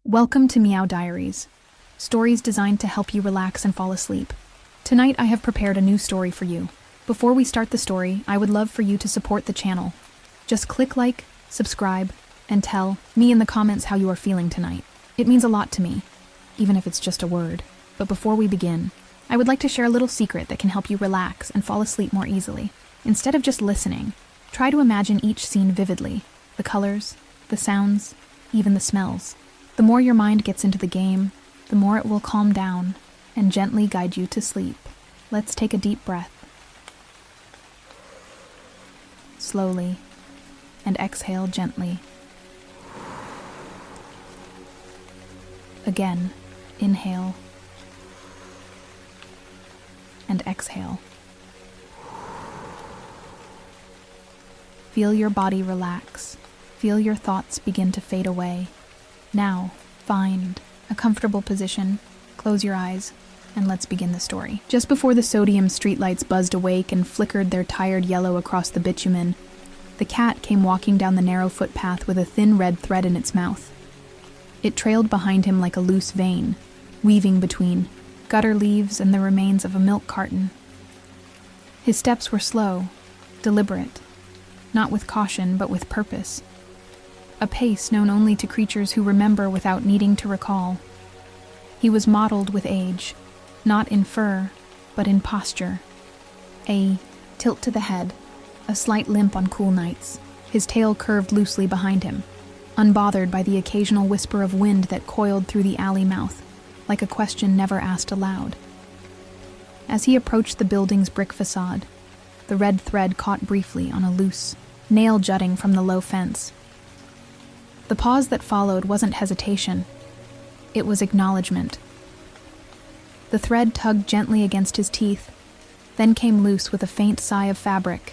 Welcome to Meow Diaries, stories designed to help you relax and fall asleep. Tonight I have prepared a new story for you. Before we start the story, I would love for you to support the channel. Just click like, subscribe, and tell me in the comments how you are feeling tonight. It means a lot to me, even if it's just a word. But before we begin, I would like to share a little secret that can help you relax and fall asleep more easily. Instead of just listening, try to imagine each scene vividly. The colors, the sounds, even the smells. The more your mind gets into the game, the more it will calm down and gently guide you to sleep. Let's take a deep breath. Slowly, and exhale gently. Again, inhale and exhale. Feel your body relax. Feel your thoughts begin to fade away. Now, find a comfortable position, close your eyes, and let's begin the story. Just before the sodium streetlights buzzed awake and flickered their tired yellow across the bitumen, the cat came walking down the narrow footpath with a thin red thread in its mouth. It trailed behind him like a loose vein, weaving between gutter leaves and the remains of a milk carton. His steps were slow, deliberate, not with caution but with purpose. A pace known only to creatures who remember without needing to recall. He was mottled with age, not in fur, but in posture. A tilt to the head, a slight limp on cool nights, his tail curved loosely behind him, unbothered by the occasional whisper of wind that coiled through the alley mouth, like a question never asked aloud. As he approached the building's brick facade, the red thread caught briefly on a loose nail jutting from the low fence. The pause that followed wasn't hesitation. It was acknowledgement. The thread tugged gently against his teeth, then came loose with a faint sigh of fabric.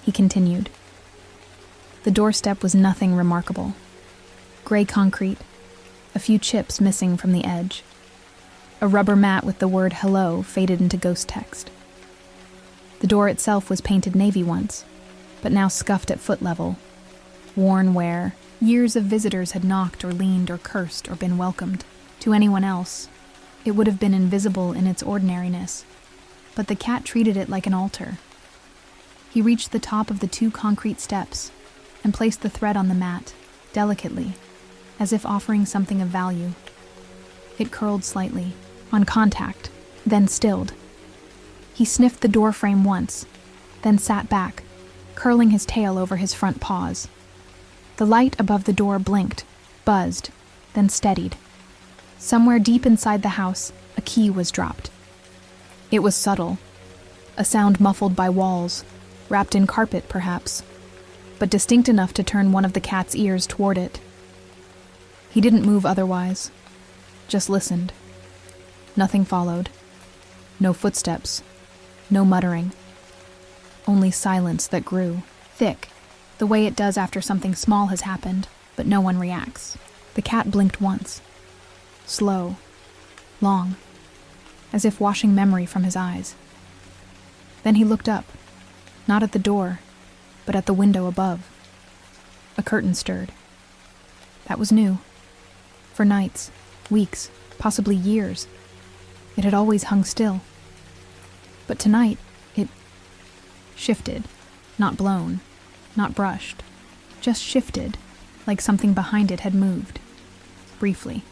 He continued. The doorstep was nothing remarkable. Gray concrete, a few chips missing from the edge. A rubber mat with the word hello faded into ghost text. The door itself was painted navy once, but now scuffed at foot level, worn where years of visitors had knocked or leaned or cursed or been welcomed. To anyone else, it would have been invisible in its ordinariness, but the cat treated it like an altar. He reached the top of the 2 concrete steps and placed the thread on the mat, delicately, as if offering something of value. It curled slightly, on contact, then stilled. He sniffed the doorframe once, then sat back, curling his tail over his front paws. The light above the door blinked, buzzed, then steadied. Somewhere deep inside the house, a key was dropped. It was subtle, a sound muffled by walls, wrapped in carpet perhaps, but distinct enough to turn one of the cat's ears toward it. He didn't move otherwise, just listened. Nothing followed. No footsteps, no muttering. Only silence that grew, thick, the way it does after something small has happened, but no one reacts. The cat blinked once. Slow, long, as if washing memory from his eyes. Then he looked up, not at the door, but at the window above. A curtain stirred. That was new. For nights, weeks, possibly years, it had always hung still. But tonight, it shifted, not blown, not brushed, just shifted, like something behind it had moved, briefly.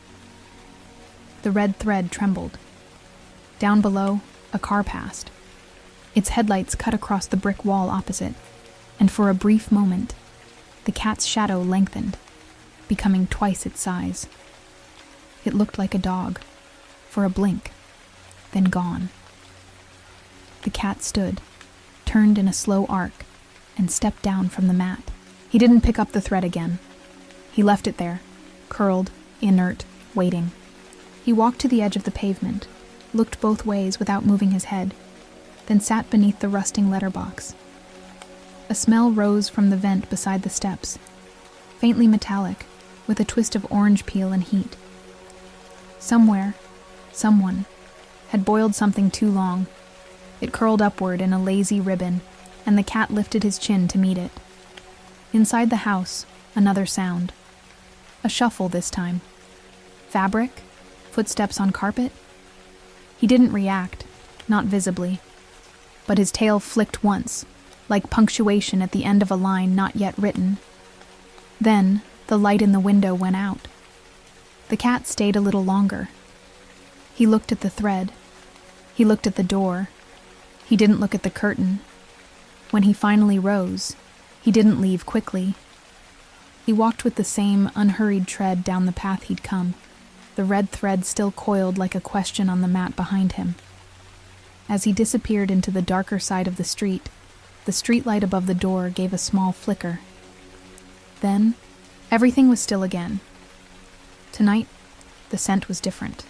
The red thread trembled. Down below, a car passed. Its headlights cut across the brick wall opposite, and for a brief moment, the cat's shadow lengthened, becoming twice its size. It looked like a dog, for a blink, then gone. The cat stood, turned in a slow arc, and stepped down from the mat. He didn't pick up the thread again. He left it there, curled, inert, waiting. He walked to the edge of the pavement, looked both ways without moving his head, then sat beneath the rusting letterbox. A smell rose from the vent beside the steps, faintly metallic, with a twist of orange peel and heat. Somewhere, someone, had boiled something too long. It curled upward in a lazy ribbon, and the cat lifted his chin to meet it. Inside the house, another sound. A shuffle this time, Fabric? Footsteps on carpet? He didn't react, not visibly, but his tail flicked once, like punctuation at the end of a line not yet written. Then, the light in the window went out. The cat stayed a little longer. He looked at the thread. He looked at the door. He didn't look at the curtain. When he finally rose, he didn't leave quickly. He walked with the same unhurried tread down the path he'd come, the red thread still coiled like a question on the mat behind him. As he disappeared into the darker side of the streetlight above the door gave a small flicker. Then, everything was still again. Tonight, the scent was different.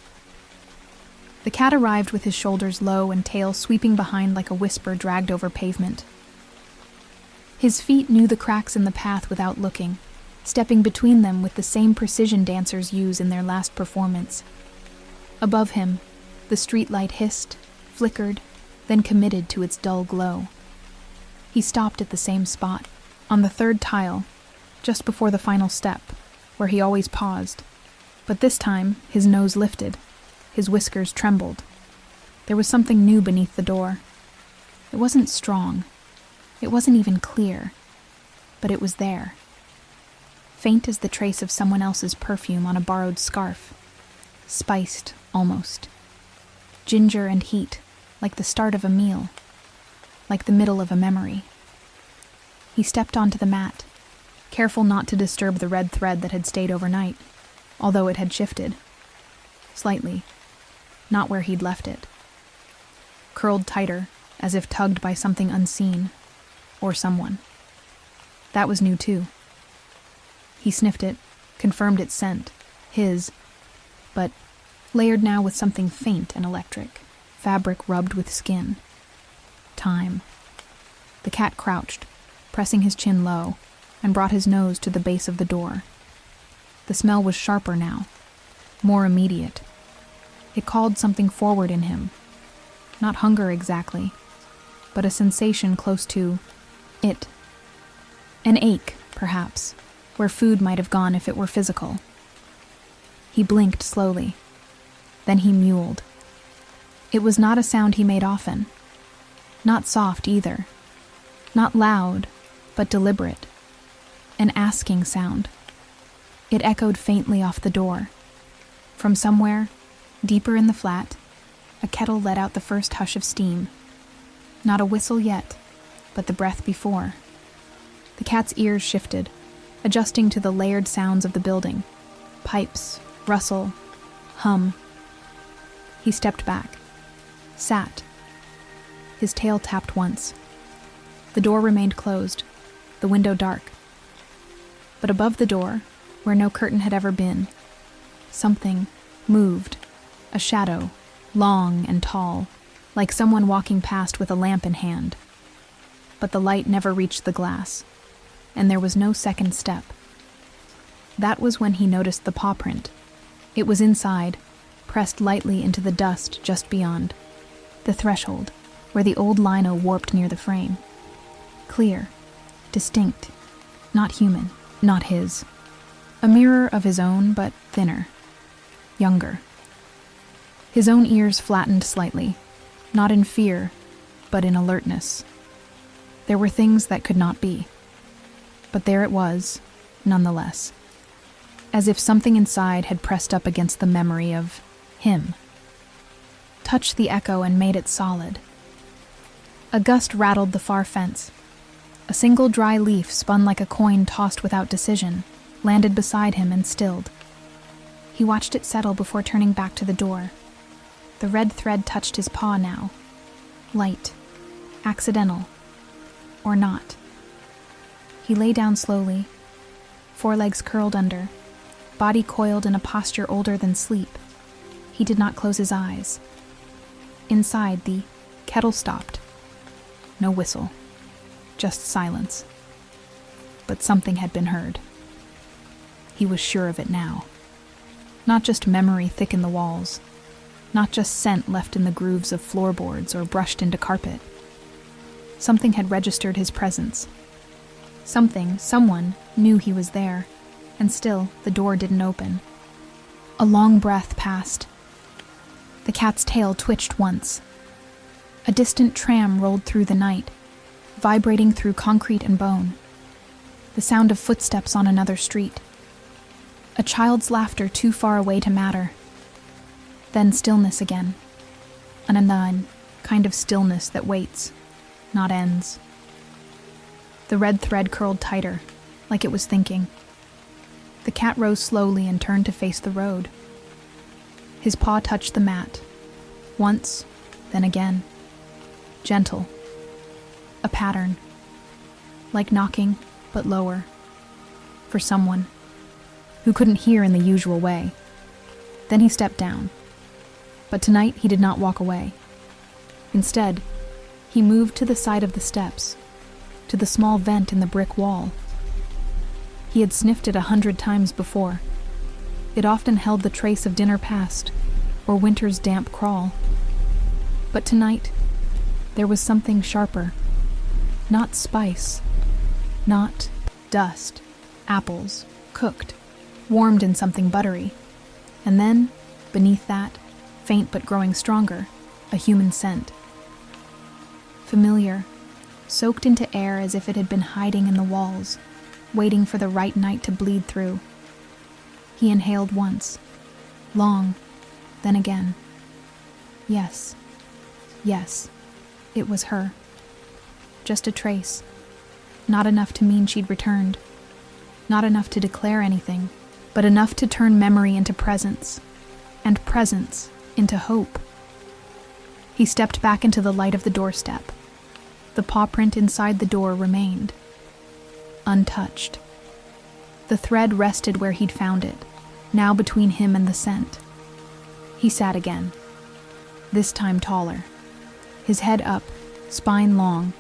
The cat arrived with his shoulders low and tail sweeping behind like a whisper dragged over pavement. His feet knew the cracks in the path without looking, stepping between them with the same precision dancers use in their last performance. Above him, the streetlight hissed, flickered, then committed to its dull glow. He stopped at the same spot, on the third tile, just before the final step, where he always paused. But this time, his nose lifted. His whiskers trembled. There was something new beneath the door. It wasn't strong. It wasn't even clear. But it was there. Faint as the trace of someone else's perfume on a borrowed scarf. Spiced, almost. Ginger and heat, like the start of a meal. Like the middle of a memory. He stepped onto the mat, careful not to disturb the red thread that had stayed overnight, although it had shifted. Slightly. Not where he'd left it. Curled tighter, as if tugged by something unseen. Or someone. That was new too. He sniffed it, confirmed its scent, his, but layered now with something faint and electric, fabric rubbed with skin. Time. The cat crouched, pressing his chin low, and brought his nose to the base of the door. The smell was sharper now, more immediate. It called something forward in him. Not hunger exactly, but a sensation close to it. An ache, perhaps, where food might have gone if it were physical. He blinked slowly. Then he mewled. It was not a sound he made often. Not soft either. Not loud, but deliberate. An asking sound. It echoed faintly off the door. From somewhere, deeper in the flat, a kettle let out the first hush of steam. Not a whistle yet, but the breath before. The cat's ears shifted, adjusting to the layered sounds of the building. Pipes, rustle, hum. He stepped back. Sat. His tail tapped once. The door remained closed, the window dark. But above the door, where no curtain had ever been, something moved, a shadow, long and tall, like someone walking past with a lamp in hand. But the light never reached the glass, and there was no second step. That was when he noticed the paw print. It was inside, pressed lightly into the dust just beyond, the threshold, where the old lino warped near the frame. Clear, distinct, not human, not his. A mirror of his own, but thinner, younger. His own ears flattened slightly, not in fear, but in alertness. There were things that could not be. But there it was, nonetheless. As if something inside had pressed up against the memory of him. Touched the echo and made it solid. A gust rattled the far fence. A single dry leaf spun like a coin tossed without decision, landed beside him and stilled. He watched it settle before turning back to the door. The red thread touched his paw now. Light. Accidental. Or not. He lay down slowly, forelegs curled under, body coiled in a posture older than sleep. He did not close his eyes. Inside, the kettle stopped. No whistle. Just silence. But something had been heard. He was sure of it now. Not just memory thick in the walls. Not just scent left in the grooves of floorboards or brushed into carpet. Something had registered his presence. Someone, knew he was there, and still the door didn't open. A long breath passed. The cat's tail twitched once. A distant tram rolled through the night, vibrating through concrete and bone. The sound of footsteps on another street. A child's laughter too far away to matter. Then stillness again. An undying kind of stillness that waits, not ends. The red thread curled tighter, like it was thinking. The cat rose slowly and turned to face the road. His paw touched the mat. Once, then again. Gentle. A pattern. Like knocking, but lower. For someone who couldn't hear in the usual way. Then he stepped down. But tonight he did not walk away. Instead, he moved to the side of the steps, to the small vent in the brick wall. He had sniffed it 100 times before. It often held the trace of dinner past, or winter's damp crawl. But tonight, there was something sharper. Not spice. Not dust. Apples. Cooked. Warmed in something buttery. And then, beneath that, faint but growing stronger, a human scent. Familiar, soaked into air as if it had been hiding in the walls, waiting for the right night to bleed through. He inhaled once, long, then again. Yes, yes, it was her. Just a trace. Not enough to mean she'd returned. Not enough to declare anything, but enough to turn memory into presence, and presence into hope. He stepped back into the light of the doorstep. The paw print inside the door remained, untouched. The thread rested where he'd found it, now between him and the scent. He sat again, this time taller, his head up, spine long,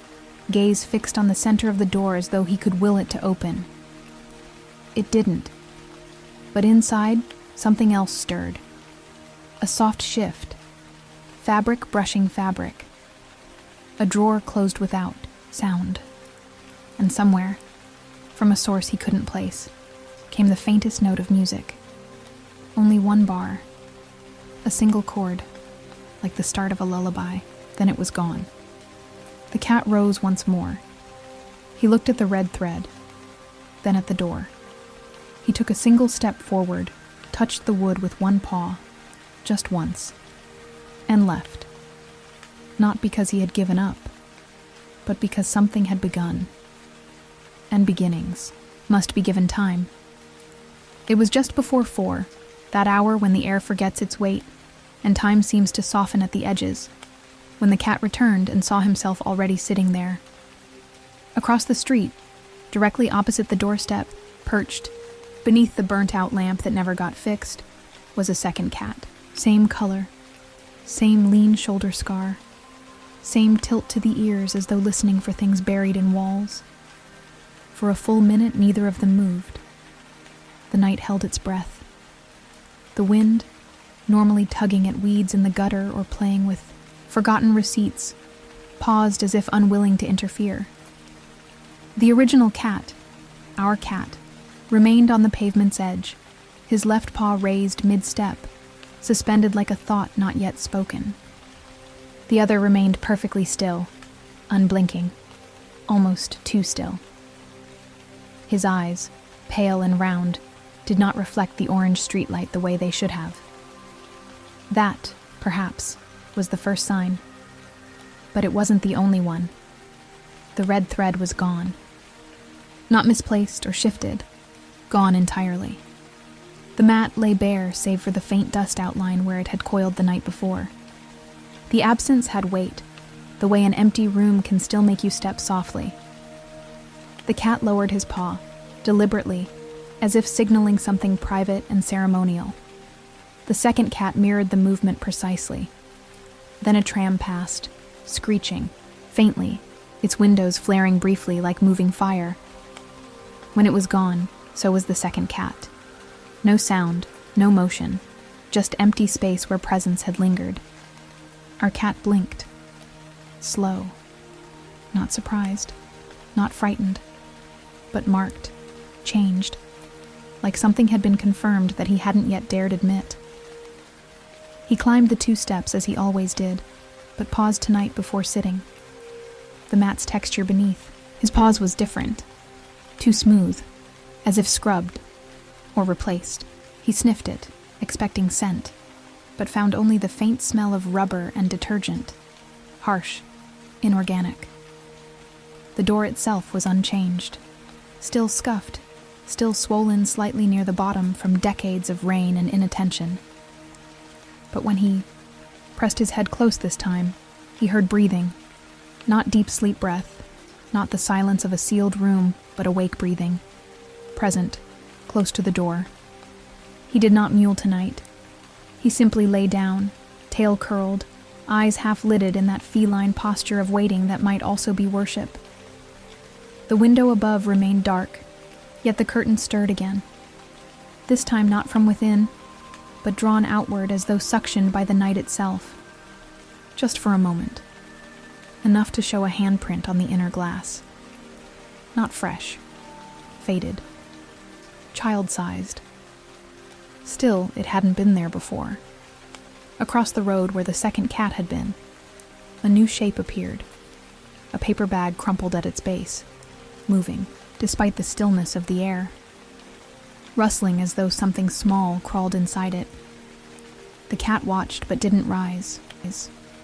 gaze fixed on the center of the door as though he could will it to open. It didn't, but inside, something else stirred. A soft shift, fabric brushing fabric. A drawer closed without sound. And somewhere, from a source he couldn't place, came the faintest note of music. Only one bar. A single chord, like the start of a lullaby. Then it was gone. The cat rose once more. He looked at the red thread, then at the door. He took a single step forward, touched the wood with one paw, just once, and left. Not because he had given up, but because something had begun. And beginnings must be given time. It was just before 4, that hour when the air forgets its weight, and time seems to soften at the edges, when the cat returned and saw himself already sitting there. Across the street, directly opposite the doorstep, perched, beneath the burnt-out lamp that never got fixed, was a second cat. Same color, same lean shoulder scar, same tilt to the ears as though listening for things buried in walls. For a full minute, neither of them moved. The night held its breath. The wind, normally tugging at weeds in the gutter or playing with forgotten receipts, paused as if unwilling to interfere. The original cat, our cat, remained on the pavement's edge, his left paw raised mid-step, suspended like a thought not yet spoken. The other remained perfectly still, unblinking, almost too still. His eyes, pale and round, did not reflect the orange streetlight the way they should have. That, perhaps, was the first sign. But it wasn't the only one. The red thread was gone. Not misplaced or shifted, gone entirely. The mat lay bare save for the faint dust outline where it had coiled the night before. The absence had weight, the way an empty room can still make you step softly. The cat lowered his paw, deliberately, as if signaling something private and ceremonial. The second cat mirrored the movement precisely. Then a tram passed, screeching, faintly, its windows flaring briefly like moving fire. When it was gone, so was the second cat. No sound, no motion, just empty space where presence had lingered. Our cat blinked. Slow. Not surprised, not frightened, but marked, changed. like something had been confirmed that he hadn't yet dared admit. He climbed the 2 steps as he always did, but paused tonight before sitting. The mat's texture beneath. His pause was different. Too smooth, as if scrubbed or replaced. He sniffed it, expecting scent, but found only the faint smell of rubber and detergent. Harsh, inorganic. The door itself was unchanged, still scuffed, still swollen slightly near the bottom from decades of rain and inattention. But when he pressed his head close this time, he heard breathing. Not deep sleep breath, not the silence of a sealed room, but awake breathing. Present, close to the door. He did not mewl tonight. He simply lay down, tail curled, eyes half-lidded in that feline posture of waiting that might also be worship. The window above remained dark, yet the curtain stirred again. This time not from within, but drawn outward as though suctioned by the night itself. Just for a moment. Enough to show a handprint on the inner glass. Not fresh. Faded. Child-sized. Still, it hadn't been there before. Across the road where the second cat had been, a new shape appeared. A paper bag crumpled at its base, moving, despite the stillness of the air. Rustling as though something small crawled inside it. The cat watched but didn't rise.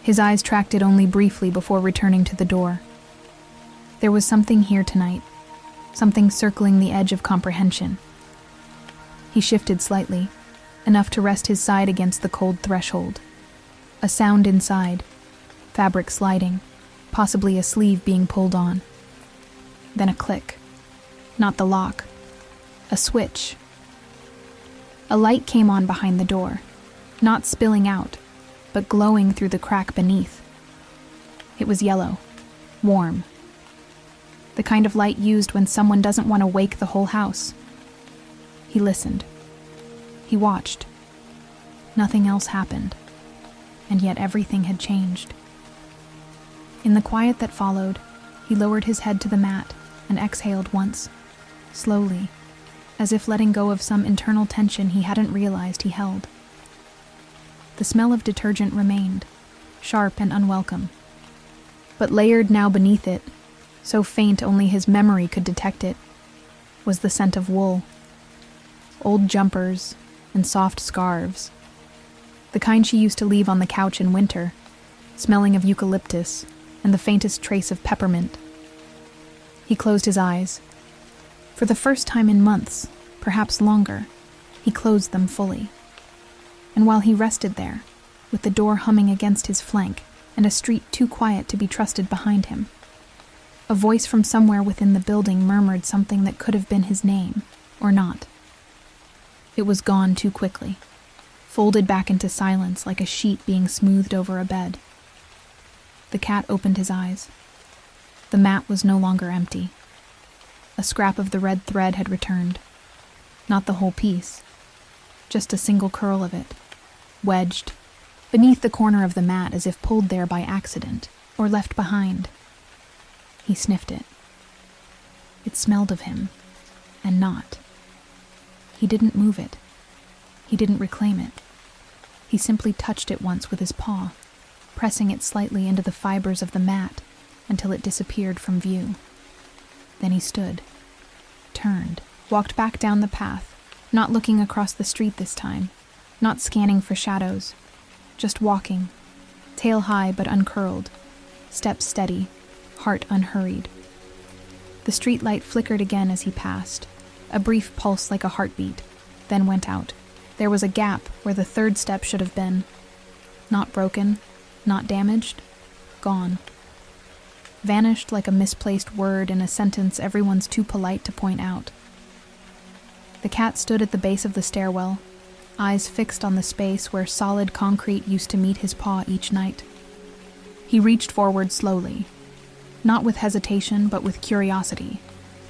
His eyes tracked it only briefly before returning to the door. There was something here tonight, something circling the edge of comprehension. He shifted slightly, enough to rest his side against the cold threshold. A sound inside, fabric sliding, possibly a sleeve being pulled on. Then a click. Not the lock. A switch. A light came on behind the door, not spilling out, but glowing through the crack beneath. It was yellow, warm. The kind of light used when someone doesn't want to wake the whole house. He listened. He watched. Nothing else happened, and yet everything had changed. In the quiet that followed, he lowered his head to the mat and exhaled once, slowly, as if letting go of some internal tension he hadn't realized he held. The smell of detergent remained, sharp and unwelcome, but layered now beneath it, so faint only his memory could detect it, was the scent of wool. Old jumpers and soft scarves, the kind she used to leave on the couch in winter, smelling of eucalyptus and the faintest trace of peppermint. He closed his eyes. For the first time in months, perhaps longer, he closed them fully. And while he rested there, with the door humming against his flank and a street too quiet to be trusted behind him, a voice from somewhere within the building murmured something that could have been his name, or not. It was gone too quickly, folded back into silence like a sheet being smoothed over a bed. The cat opened his eyes. The mat was no longer empty. A scrap of the red thread had returned. Not the whole piece, just a single curl of it, wedged beneath the corner of the mat as if pulled there by accident or left behind. He sniffed it. It smelled of him, and not. He didn't move it. He didn't reclaim it. He simply touched it once with his paw, pressing it slightly into the fibers of the mat until it disappeared from view. Then he stood, turned, walked back down the path, not looking across the street this time, not scanning for shadows, just walking, tail high but uncurled, steps steady, heart unhurried. The street light flickered again as he passed, a brief pulse like a heartbeat, then went out. There was a gap where the third step should have been. Not broken, not damaged, gone. Vanished like a misplaced word in a sentence everyone's too polite to point out. The cat stood at the base of the stairwell, eyes fixed on the space where solid concrete used to meet his paw each night. He reached forward slowly, not with hesitation but with curiosity,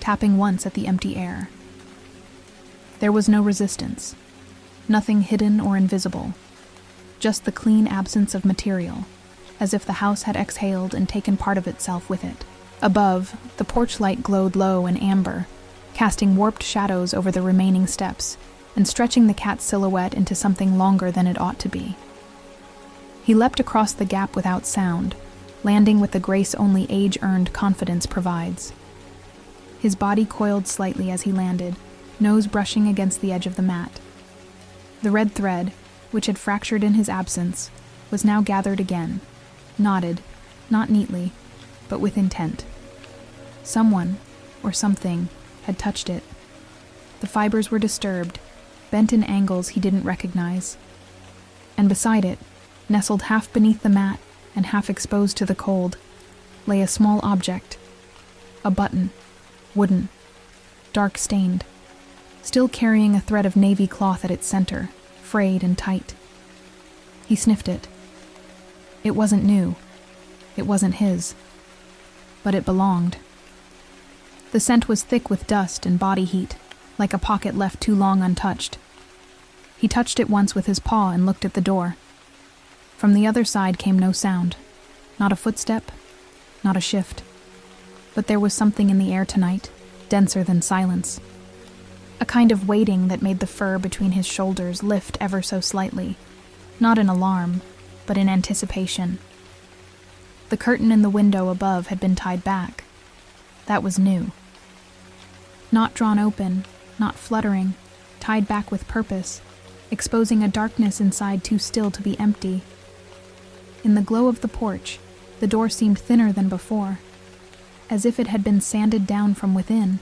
tapping once at the empty air. There was no resistance, nothing hidden or invisible, just the clean absence of material, as if the house had exhaled and taken part of itself with it. Above, the porch light glowed low and amber, casting warped shadows over the remaining steps and stretching the cat's silhouette into something longer than it ought to be. He leapt across the gap without sound, landing with the grace only age-earned confidence provides. His body coiled slightly as he landed, nose brushing against the edge of the mat. The red thread, which had fractured in his absence, was now gathered again, knotted, not neatly, but with intent. Someone, or something, had touched it. The fibers were disturbed, bent in angles he didn't recognize. And beside it, nestled half beneath the mat and half exposed to the cold, lay a small object. A button, wooden, dark-stained, still carrying a thread of navy cloth at its center, frayed and tight. He sniffed it. It wasn't new. It wasn't his. But it belonged. The scent was thick with dust and body heat, like a pocket left too long untouched. He touched it once with his paw and looked at the door. From the other side came no sound. Not a footstep, not a shift. But there was something in the air tonight, denser than silence. A kind of waiting that made the fur between his shoulders lift ever so slightly, not in alarm, but in anticipation. The curtain in the window above had been tied back. That was new. Not drawn open, not fluttering, tied back with purpose, exposing a darkness inside too still to be empty. In the glow of the porch, the door seemed thinner than before, as if it had been sanded down from within.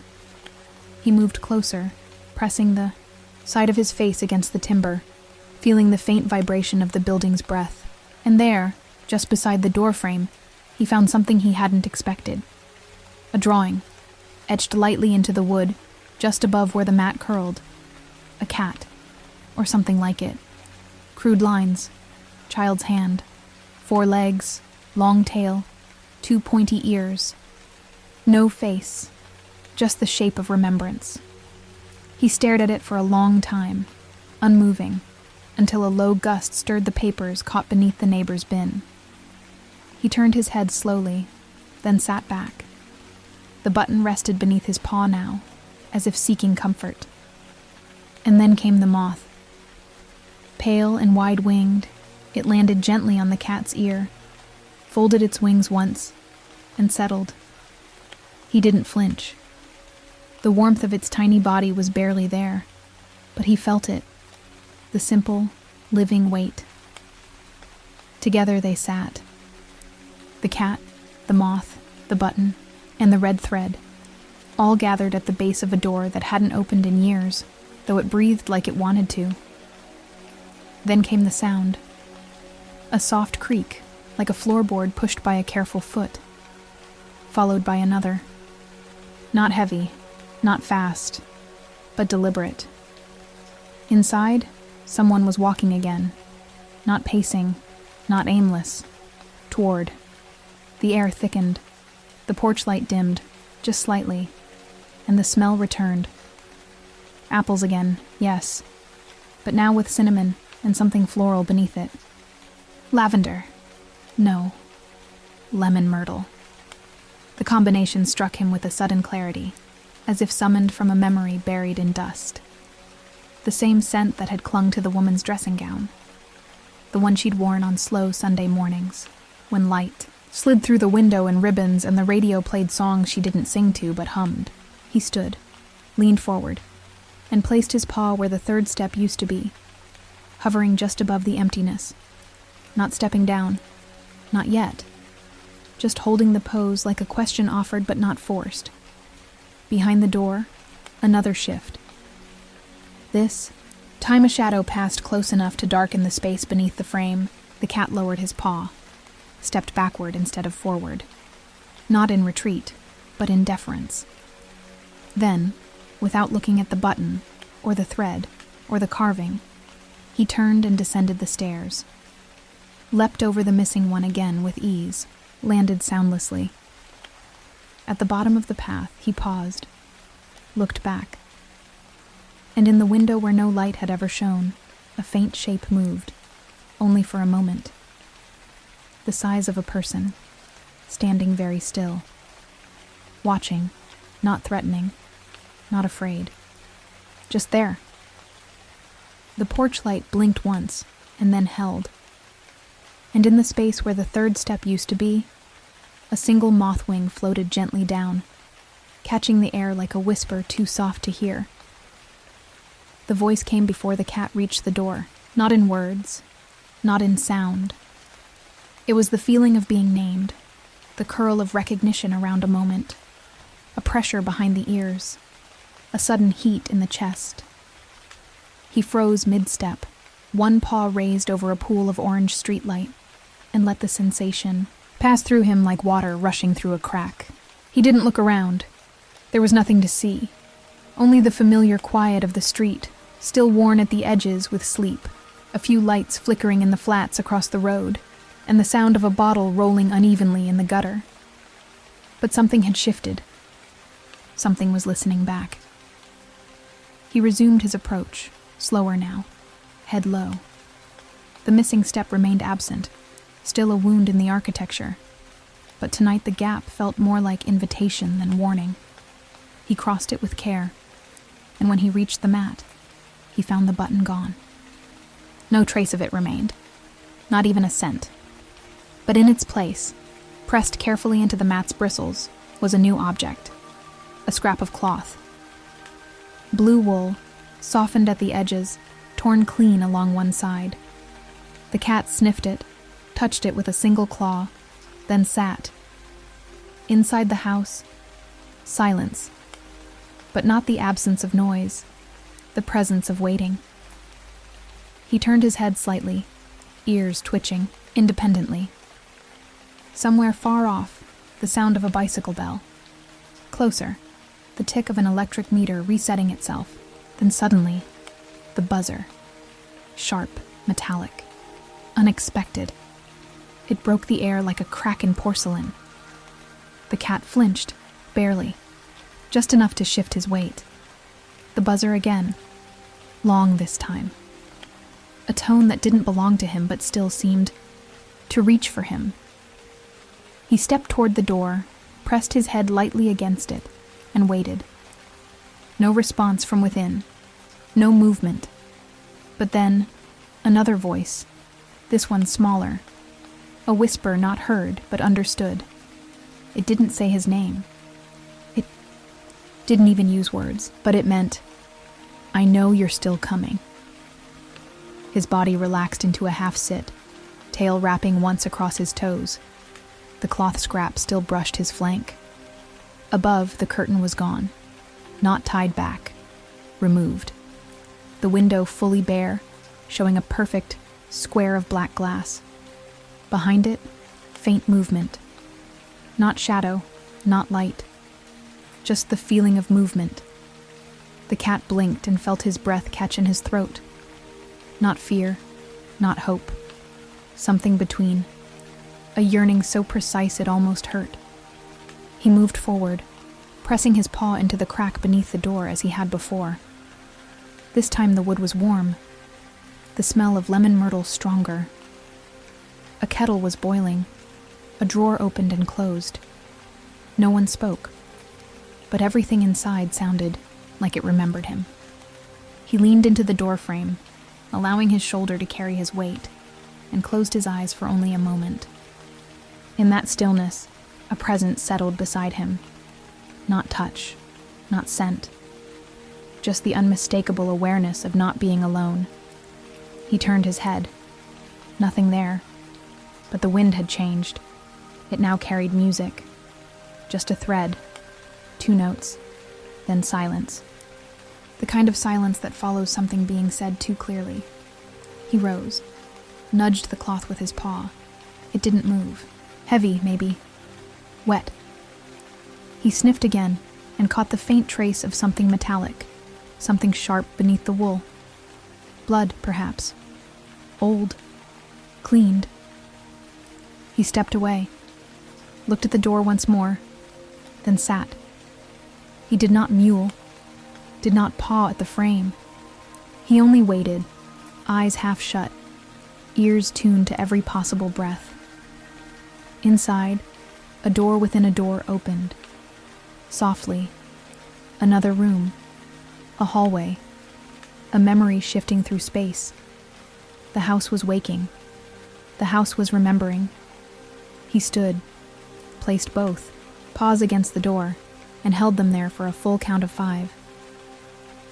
He moved closer, pressing the side of his face against the timber, feeling the faint vibration of the building's breath. And there, just beside the doorframe, he found something he hadn't expected. A drawing, etched lightly into the wood, just above where the mat curled. A cat, or something like it. Crude lines, child's hand, 4 legs, long tail, 2 pointy ears. No face, just the shape of remembrance. He stared at it for a long time, unmoving, until a low gust stirred the papers caught beneath the neighbor's bin. He turned his head slowly, then sat back. The button rested beneath his paw now, as if seeking comfort. And then came the moth. Pale and wide-winged, it landed gently on the cat's ear, folded its wings once, and settled. He didn't flinch. The warmth of its tiny body was barely there, but he felt it, the simple, living weight. Together they sat. The cat, the moth, the button, and the red thread, all gathered at the base of a door that hadn't opened in years, though it breathed like it wanted to. Then came the sound. A soft creak, like a floorboard pushed by a careful foot, followed by another. Not heavy, not fast, but deliberate. Inside, someone was walking again, not pacing, not aimless, toward. The air thickened, the porch light dimmed, just slightly, and the smell returned. Apples again, yes, but now with cinnamon and something floral beneath it. Lavender. No. Lemon myrtle. The combination struck him with a sudden clarity, as if summoned from a memory buried in dust. The same scent that had clung to the woman's dressing gown. The one she'd worn on slow Sunday mornings, when light slid through the window in ribbons and the radio played songs she didn't sing to but hummed. He stood, leaned forward, and placed his paw where the third step used to be, hovering just above the emptiness. Not stepping down. Not yet. Just holding the pose like a question offered but not forced. Behind the door, another shift. This time a shadow passed close enough to darken the space beneath the frame. The cat lowered his paw, stepped backward instead of forward. Not in retreat, but in deference. Then, without looking at the button, or the thread, or the carving, he turned and descended the stairs. Leapt over the missing one again with ease, landed soundlessly. At the bottom of the path, he paused, looked back. And in the window where no light had ever shone, a faint shape moved, only for a moment. The size of a person, standing very still. Watching, not threatening, not afraid. Just there. The porch light blinked once, and then held. And in the space where the third step used to be, a single moth wing floated gently down, catching the air like a whisper too soft to hear. The voice came before the cat reached the door, not in words, not in sound. It was the feeling of being named, the curl of recognition around a moment, a pressure behind the ears, a sudden heat in the chest. He froze mid-step, one paw raised over a pool of orange streetlight, and let the sensation pass through him like water rushing through a crack. He didn't look around. There was nothing to see, only the familiar quiet of the street, still worn at the edges with sleep, a few lights flickering in the flats across the road, and the sound of a bottle rolling unevenly in the gutter. But something had shifted. Something was listening back. He resumed his approach, slower now, head low. The missing step remained absent, still a wound in the architecture, but tonight the gap felt more like invitation than warning. He crossed it with care, and when he reached the mat, he found the button gone. No trace of it remained, not even a scent. But in its place, pressed carefully into the mat's bristles, was a new object, a scrap of cloth. Blue wool, softened at the edges, torn clean along one side. The cat sniffed it, touched it with a single claw, then sat. Inside the house, silence, but not the absence of noise, the presence of waiting. He turned his head slightly, ears twitching, independently. Somewhere far off, the sound of a bicycle bell. Closer, the tick of an electric meter resetting itself. Then suddenly, the buzzer. Sharp, metallic, unexpected. It broke the air like a crack in porcelain. The cat flinched, barely, just enough to shift his weight. The buzzer again, long this time. A tone that didn't belong to him but still seemed to reach for him. He stepped toward the door, pressed his head lightly against it, and waited. No response from within, no movement. But then, another voice, this one smaller. A whisper not heard but understood. It didn't say his name. It didn't even use words, but it meant, "I know you're still coming." His body relaxed into a half-sit, tail wrapping once across his toes. The cloth scrap still brushed his flank. Above, the curtain was gone, not tied back, removed. The window fully bare, showing a perfect square of black glass. Behind it, faint movement. Not shadow, not light. Just the feeling of movement. The cat blinked and felt his breath catch in his throat. Not fear, not hope. Something between. A yearning so precise it almost hurt. He moved forward, pressing his paw into the crack beneath the door as he had before. This time the wood was warm, the smell of lemon myrtle stronger. A kettle was boiling, a drawer opened and closed. No one spoke, but everything inside sounded like it remembered him. He leaned into the door frame, allowing his shoulder to carry his weight, and closed his eyes for only a moment. In that stillness, a presence settled beside him. Not touch, not scent, just the unmistakable awareness of not being alone. He turned his head. Nothing there, but the wind had changed. It now carried music. Just a thread, 2 notes, then silence. The kind of silence that follows something being said too clearly. He rose, nudged the cloth with his paw. It didn't move. Heavy, maybe. Wet. He sniffed again and caught the faint trace of something metallic, something sharp beneath the wool. Blood, perhaps. Old. Cleaned. He stepped away, looked at the door once more, then sat. He did not mewl, did not paw at the frame. He only waited, eyes half shut, ears tuned to every possible breath. Inside, a door within a door opened. Softly, Another room. A hallway. A memory shifting through space. The house was waking. The house was remembering. He stood, placed both, paws against the door, and held them there for a full count of 5.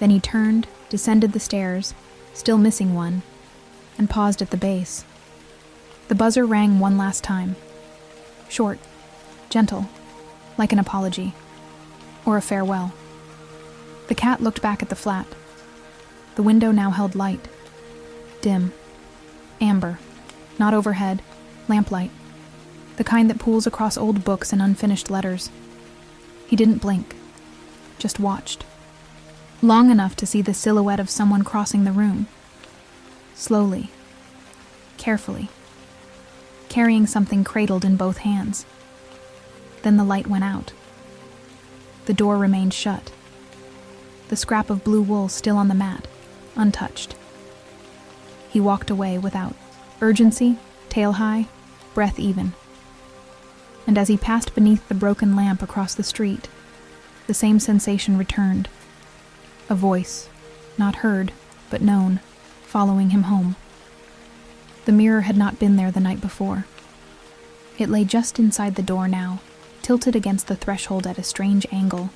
Then he turned, descended the stairs, still missing one, and paused at the base. The buzzer rang one last time. Short, gentle, like an apology, or a farewell. The cat looked back at the flat. The window now held light. Dim. Amber. Not overhead. Lamplight. The kind that pools across old books and unfinished letters. He didn't blink. Just watched. Long enough to see the silhouette of someone crossing the room. Slowly. Carefully. Carrying something cradled in both hands. Then the light went out. The door remained shut. The scrap of blue wool still on the mat, untouched. He walked away without urgency, tail high, breath even. And as he passed beneath the broken lamp across the street, the same sensation returned. A voice, not heard, but known, following him home. The mirror had not been there the night before. It lay just inside the door now, tilted against the threshold at a strange angle,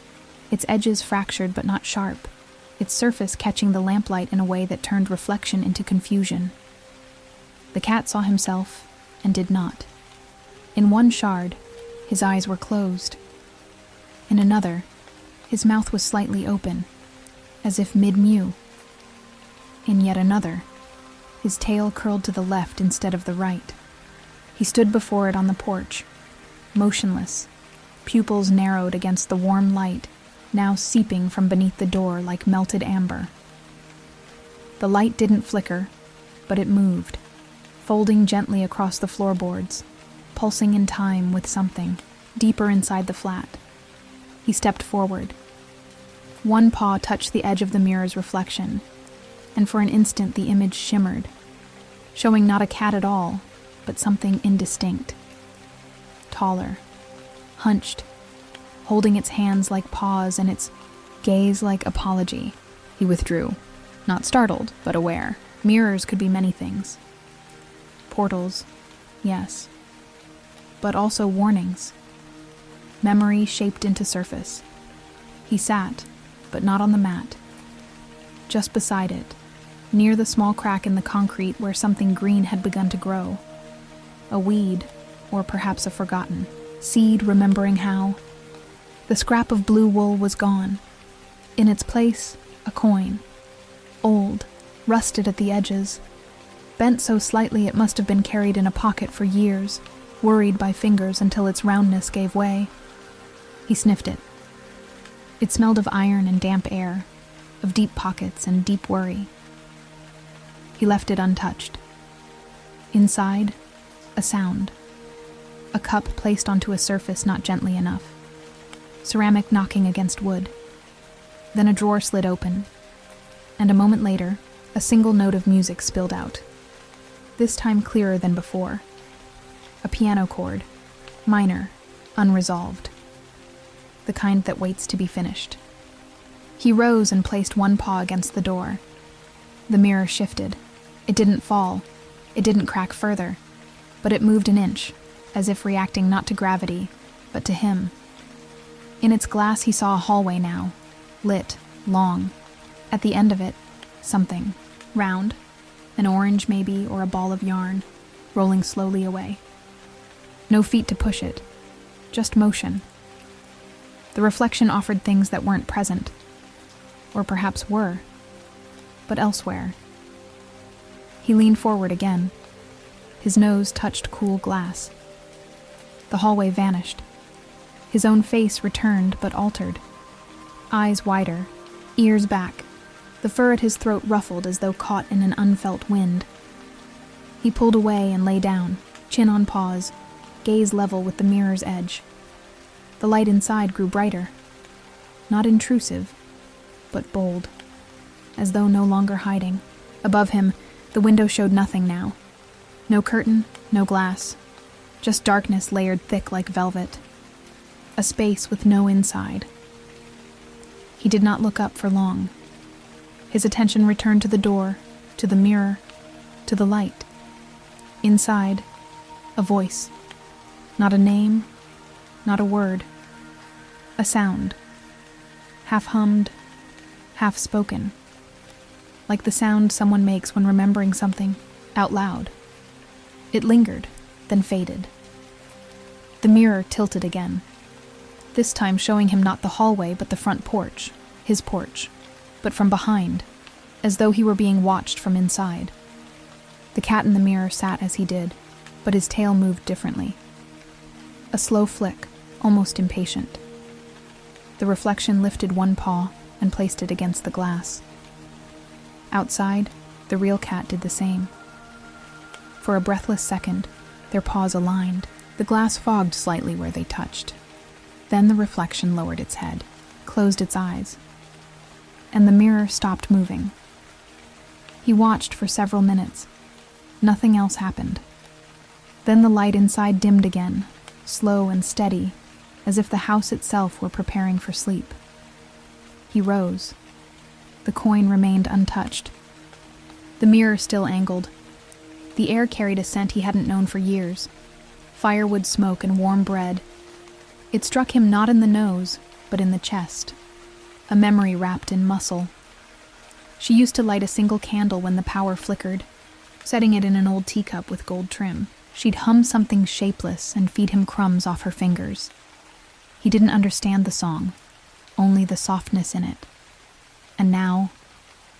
its edges fractured but not sharp, its surface catching the lamplight in a way that turned reflection into confusion. The cat saw himself, and did not. In one shard, his eyes were closed. In another, his mouth was slightly open, as if mid-mew. In yet another, his tail curled to the left instead of the right. He stood before it on the porch, motionless, pupils narrowed against the warm light, now seeping from beneath the door like melted amber. The light didn't flicker, but it moved, folding gently across the floorboards, pulsing in time with something, deeper inside the flat. He stepped forward. One paw touched the edge of the mirror's reflection, and for an instant the image shimmered, showing not a cat at all, but something indistinct. Taller, hunched, holding its hands like paws and its gaze like apology. He withdrew, not startled, but aware. Mirrors could be many things. Portals, yes, but also warnings. Memory shaped into surface. He sat, but not on the mat. Just beside it, near the small crack in the concrete where something green had begun to grow. A weed, or perhaps a forgotten seed remembering how. The scrap of blue wool was gone. In its place, a coin. Old, rusted at the edges. Bent so slightly it must have been carried in a pocket for years, worried by fingers until its roundness gave way. He sniffed it. It smelled of iron and damp air, of deep pockets and deep worry. He left it untouched. Inside, a sound. A cup placed onto a surface not gently enough. Ceramic knocking against wood. Then a drawer slid open, and a moment later, a single note of music spilled out. This time clearer than before. A piano chord, minor, unresolved. The kind that waits to be finished. He rose and placed one paw against the door. The mirror shifted. It didn't fall. It didn't crack further. But it moved an inch, as if reacting not to gravity, but to him. In its glass he saw a hallway now, lit, long. At the end of it, something, round, an orange maybe, or a ball of yarn, rolling slowly away. No feet to push it, just motion. The reflection offered things that weren't present, or perhaps were, but elsewhere. He leaned forward again. His nose touched cool glass. The hallway vanished. His own face returned but altered. Eyes wider, ears back, the fur at his throat ruffled as though caught in an unfelt wind. He pulled away and lay down, chin on paws, gaze level with the mirror's edge. The light inside grew brighter. Not intrusive, but bold, as though no longer hiding. Above him, the window showed nothing now. No curtain, no glass, just darkness layered thick like velvet. A space with no inside. He He did not look up for long. His attention returned to the door, to the mirror, to the light. Inside, a voice. Not a name, not a word. A sound. Half hummed, half spoken. Like the sound someone makes when remembering something out loud. It lingered, then faded. The mirror tilted again, this time showing him not the hallway but the front porch, his porch, but from behind, as though he were being watched from inside. The cat in the mirror sat as he did, but his tail moved differently. A slow flick, almost impatient. The reflection lifted one paw and placed it against the glass. Outside, the real cat did the same. For a breathless second, their paws aligned. The glass fogged slightly where they touched. Then the reflection lowered its head, closed its eyes, and the mirror stopped moving. He watched for several minutes. Nothing else happened. Then the light inside dimmed again, slow and steady, as if the house itself were preparing for sleep. He rose. The coin remained untouched. The mirror still angled. The air carried a scent he hadn't known for years. Firewood smoke and warm bread. It struck him not in the nose, but in the chest. A memory wrapped in muscle. She used to light a single candle when the power flickered, setting it in an old teacup with gold trim. She'd hum something shapeless and feed him crumbs off her fingers. He didn't understand the song, only the softness in it. And now,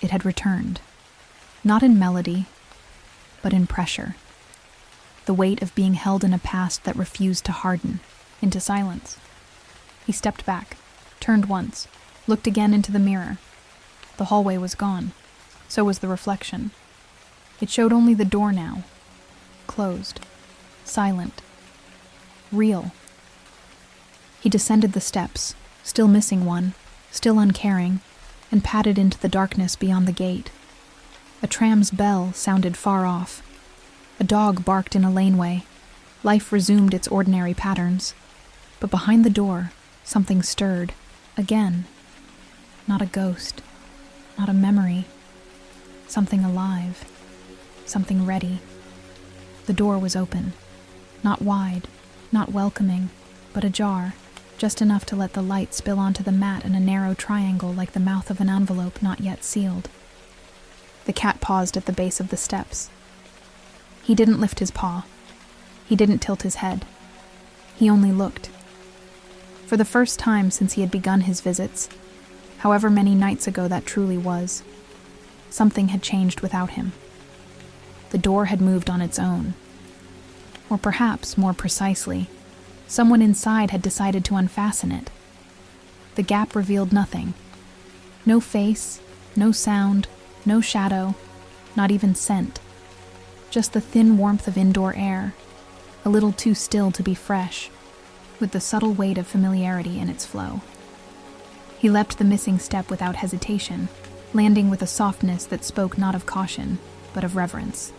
it had returned. Not in melody, but in pressure. The weight of being held in a past that refused to harden into silence. He stepped back, turned once, looked again into the mirror. The hallway was gone. So was the reflection. It showed only the door now. Closed. Silent. Real. He descended the steps, still missing one, still uncaring, and padded into the darkness beyond the gate. A tram's bell sounded far off. A dog barked in a laneway. Life resumed its ordinary patterns. But behind the door, something stirred. Again. Not a ghost. Not a memory. Something alive. Something ready. The door was open. Not wide, not welcoming, but ajar, just enough to let the light spill onto the mat in a narrow triangle like the mouth of an envelope not yet sealed. The cat paused at the base of the steps. He didn't lift his paw. He didn't tilt his head. He only looked. For the first time since he had begun his visits, however many nights ago that truly was, something had changed without him. The door had moved on its own. Or perhaps, more precisely, someone inside had decided to unfasten it. The gap revealed nothing. No face, no sound, no shadow, not even scent. Just the thin warmth of indoor air, a little too still to be fresh, with the subtle weight of familiarity in its flow. He leapt the missing step without hesitation, landing with a softness that spoke not of caution, but of reverence.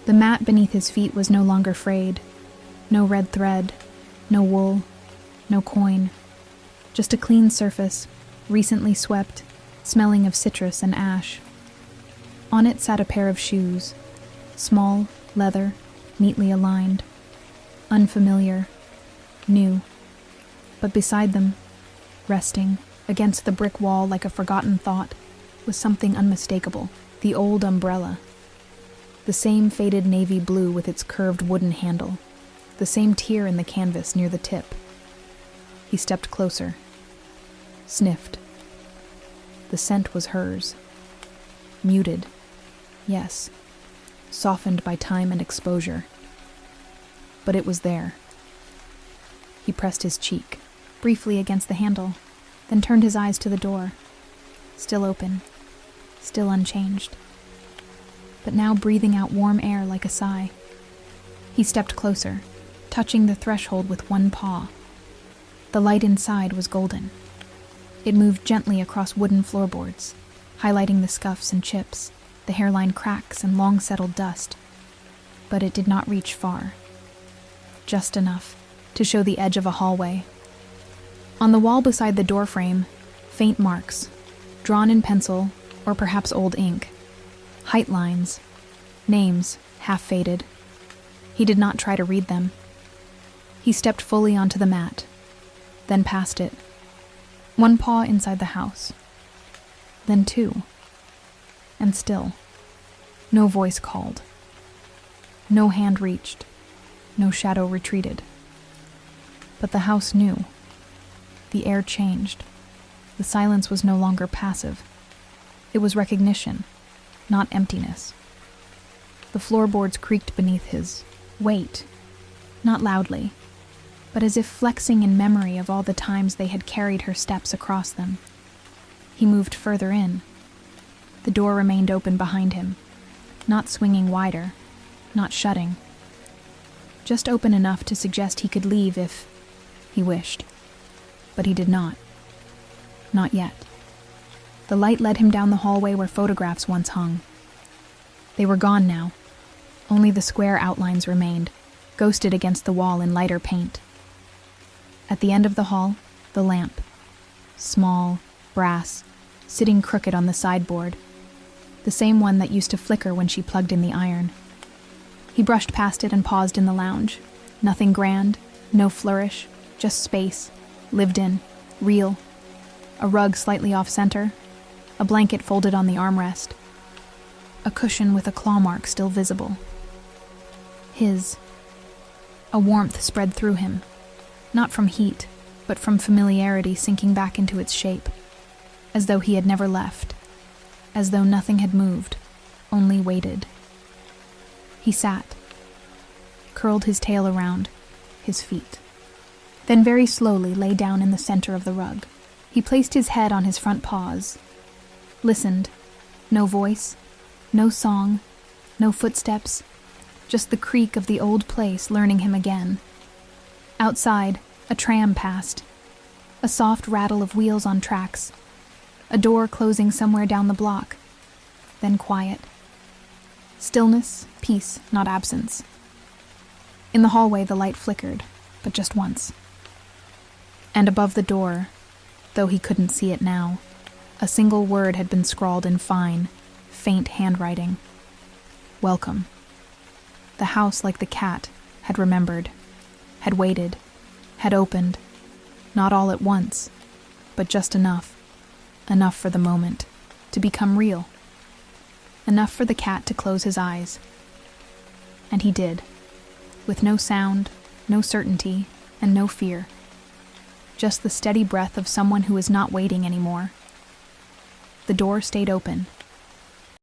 The mat beneath his feet was no longer frayed. No red thread, no wool, no coin. Just a clean surface, recently swept, smelling of citrus and ash. On it sat a pair of shoes, small, leather, neatly aligned. Unfamiliar, new. But beside them, resting against the brick wall like a forgotten thought, was something unmistakable. The old umbrella. The same faded navy blue with its curved wooden handle. The same tear in the canvas near the tip. He stepped closer. Sniffed. The scent was hers. Muted. Yes. Softened by time and exposure. But it was there. He pressed his cheek, briefly against the handle, then turned his eyes to the door. Still open. Still unchanged. But now breathing out warm air like a sigh. He stepped closer, touching the threshold with one paw. The light inside was golden. It moved gently across wooden floorboards, highlighting the scuffs and chips, the hairline cracks and long-settled dust. But it did not reach far. Just enough to show the edge of a hallway. On the wall beside the doorframe, Faint marks, drawn in pencil or perhaps old ink. Height lines, names half faded. He did not try to read them. He stepped fully onto the mat, then past it. One paw inside the house, then two. And still, no voice called. No hand reached, no shadow retreated. But the house knew. The air changed. The silence was no longer passive. It was recognition, not emptiness. The floorboards creaked beneath his weight, not loudly, but as if flexing in memory of all the times they had carried her steps across them. He moved further in. The door remained open behind him, not swinging wider, not shutting. Just open enough to suggest he could leave if he wished. But he did not. Not yet. The light led him down the hallway where photographs once hung. They were gone now. Only the square outlines remained, ghosted against the wall in lighter paint. At the end of the hall, the lamp. Small, brass, sitting crooked on the sideboard. The same one that used to flicker when she plugged in the iron. He brushed past it and paused in the lounge. Nothing grand, no flourish, just space, lived in, real. A rug slightly off-center, a blanket folded on the armrest, a cushion with a claw mark still visible. A warmth spread through him, not from heat, but from familiarity sinking back into its shape, as though he had never left, as though nothing had moved, only waited. He sat, curled his tail around his feet, then very slowly lay down in the center of the rug. He placed his head on his front paws, listened. No voice, no song, no footsteps, just the creak of the old place learning him again. Outside, a tram passed, a soft rattle of wheels on tracks, a door closing somewhere down the block, then quiet. Stillness, peace, not absence. In the hallway, the light flickered, but just once. And above the door, though he couldn't see it now, a single word had been scrawled in fine, faint handwriting. Welcome. The house, like the cat, had remembered, had waited, had opened, not all at once, but just enough for the moment, to become real. Enough for the cat to close his eyes. And he did, with no sound, no certainty, and no fear. Just the steady breath of someone who is not waiting anymore. The door stayed open,